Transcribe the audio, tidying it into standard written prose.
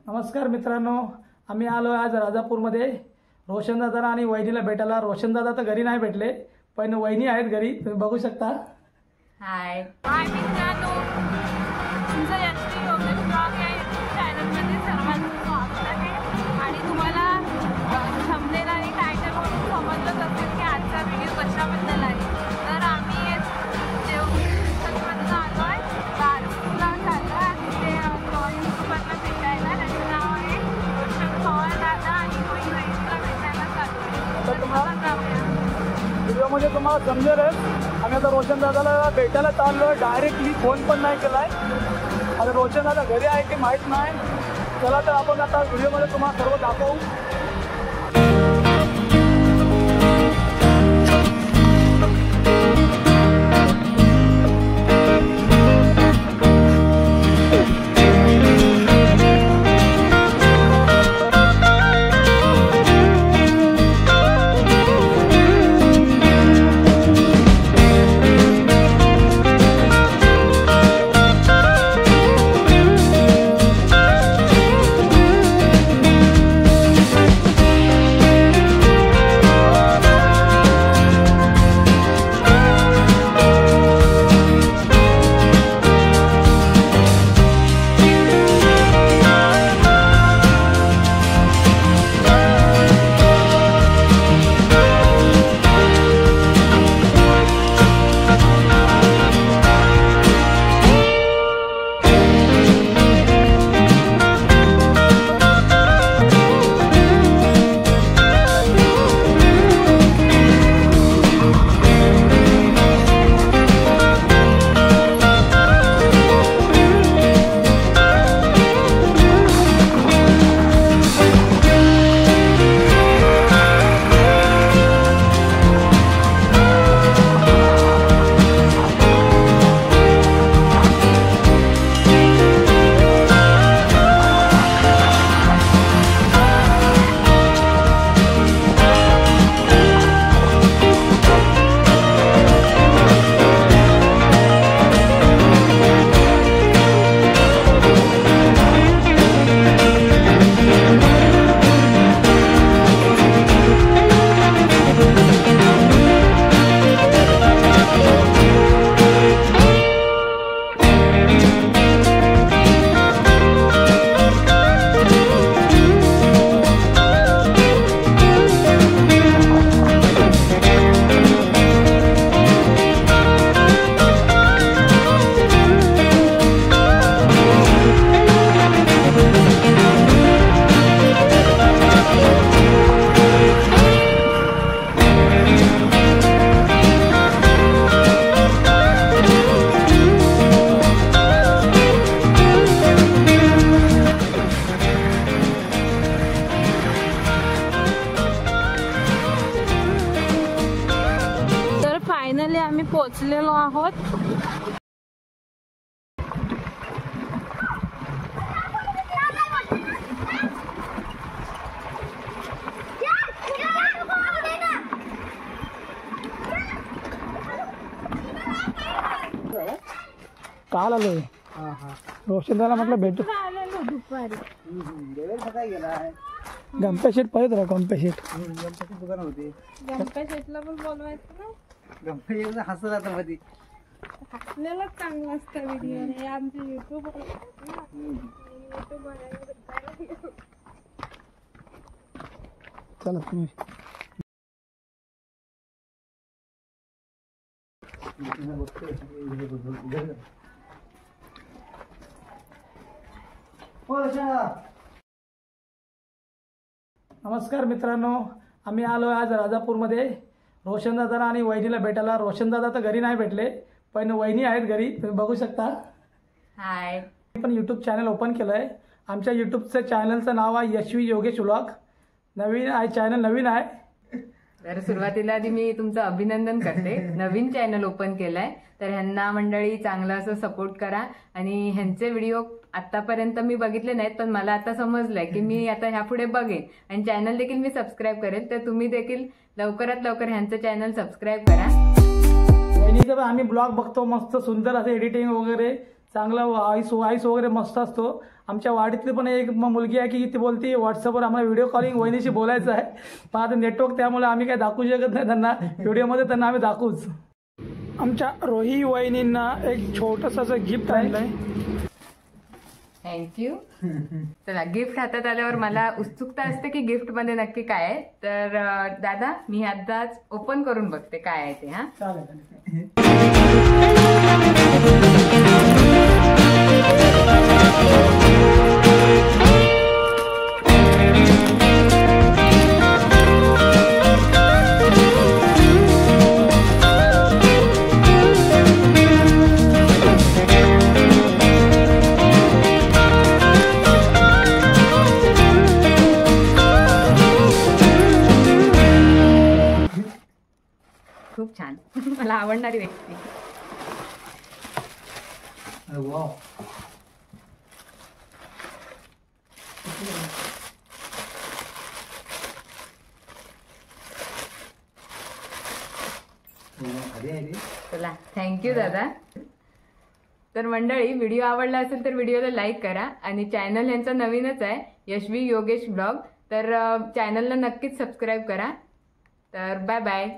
नमस्कार मित्रांनो, आम्ही आलो आज राजापूरमध्ये रोशनदादा आणि वहिनीला भेटायला। रोशनदादा तर घरी नाही भेटले, पण वहिनी आहेत घरी, तुम्ही बघू शकता। हाय मित्रांनो, तुमचं यशवी योगेश ब्लॉग या यूट्यूब चॅनलमध्ये सर्वांचं स्वागत आहे। आणि तुम्हाला थंबनेल आणि टायटलवरून समजलंच असेल की आजचा व्हिडिओ कशाबद्दल आहे। तर आम्ही देवगिरीमध्ये आलो आहे, बारसूला चाललो आहे। ते यूट्यूबरला भेटायला, त्याचं नाव आहे रोशन पवार दादा आणि वहिनीला भेटायला चाललो आहे। तर तुम्हाला जाऊया व्हिडिओमध्ये, तुम्हाला समजेलच। आम्ही आता रोशनदादाला भेटायला चाललो आहे, डायरेक्टली फोन पण नाही केलाय। आता रोशनदादा घरी आहे की माहीत नाही। चला तर आपण आता व्हिडिओमध्ये तुम्हाला सर्व दाखवू। फायनली आम्ही पोहोचलेलो आहोत। काल आलोय। रोशनदादाला म्हटलं भेटू। दुपारी गंप्या शेट पाहिजे तुला, गंप्या शेट दुकान होते। गंप्या शेटला पण बोलवायचं ना, गंप्या हसत राहतं मध्ये, हसलेलाच चांगलं असतं व्हिडिओ। हे आमचे युट्यूब चला तुम्ही नमस्कार मित्रांनो, आम्ही आलो आज राजापूरमध्ये रोशनदादा आणि वहिनीला भेटायला। रोशनदादा तर घरी नाही भेटले, पण वहिनी आहेत घरी, तुम्ही बघू शकता। हाय, पण यूट्यूब चॅनल ओपन केलंय। आमच्या यूट्यूबचं चॅनलचं नाव आहे यशवी योगेश ब्लॉग। नवीन आहे चॅनल, नवीन आहे। तर सुरुवातीला आधी मी तुमचं अभिनंदन करते, नवीन चॅनल ओपन केलंय। तर ह्यांना मंडळी चांगला असं सपोर्ट करा। आणि ह्यांचे व्हिडिओ आतापर्यंत मी बघितले नाहीत, पण मला आता समजलंय की मी आता ह्यापुढे बघेन आणि चॅनल देखील मी सबस्क्राईब करेन। तर तुम्ही देखील लवकरात लवकर ह्यांचं चॅनल सबस्क्राईब करा। वहिनीचं आम्ही ब्लॉग बघतो, मस्त सुंदर असं एडिटिंग वगैरे चांगला आईस वगैरे मस्त असतो. आमच्या वाडीतली पण एक मुलगी आहे की ती बोलती व्हॉट्सअपवर आम्हाला व्हिडिओ कॉलिंग वहिनीशी बोलायचं आहे, पण आता नेटवर्क त्यामुळे आम्ही काही दाखवू शकत नाही त्यांना व्हिडिओमध्ये, त्यांना आम्ही दाखवूच. आमच्या रोही वहिनींना एक छोटंसं असं गिफ्ट आणलंय. थँक्यू. चला, गिफ्ट हातात आल्यावर मला उत्सुकता असते की गिफ्ट मध्ये नक्की काय आहे. तर दादा मी आताच ओपन करून बघते काय आहे ते. हा चालेल. खूप छान. मला आवडणारी व्यक्ती. अरे वाव. अरे अरे. चला, थँक्यू दादा. तर मंडळी, व्हिडिओ आवडला असेल तर व्हिडिओला लाईक करा आणि चॅनल यांचा नवीनच आहे, यशवी योगेश ब्लॉग, तर चॅनलला नक्कीच सबस्क्राईब करा. तर बाय बाय.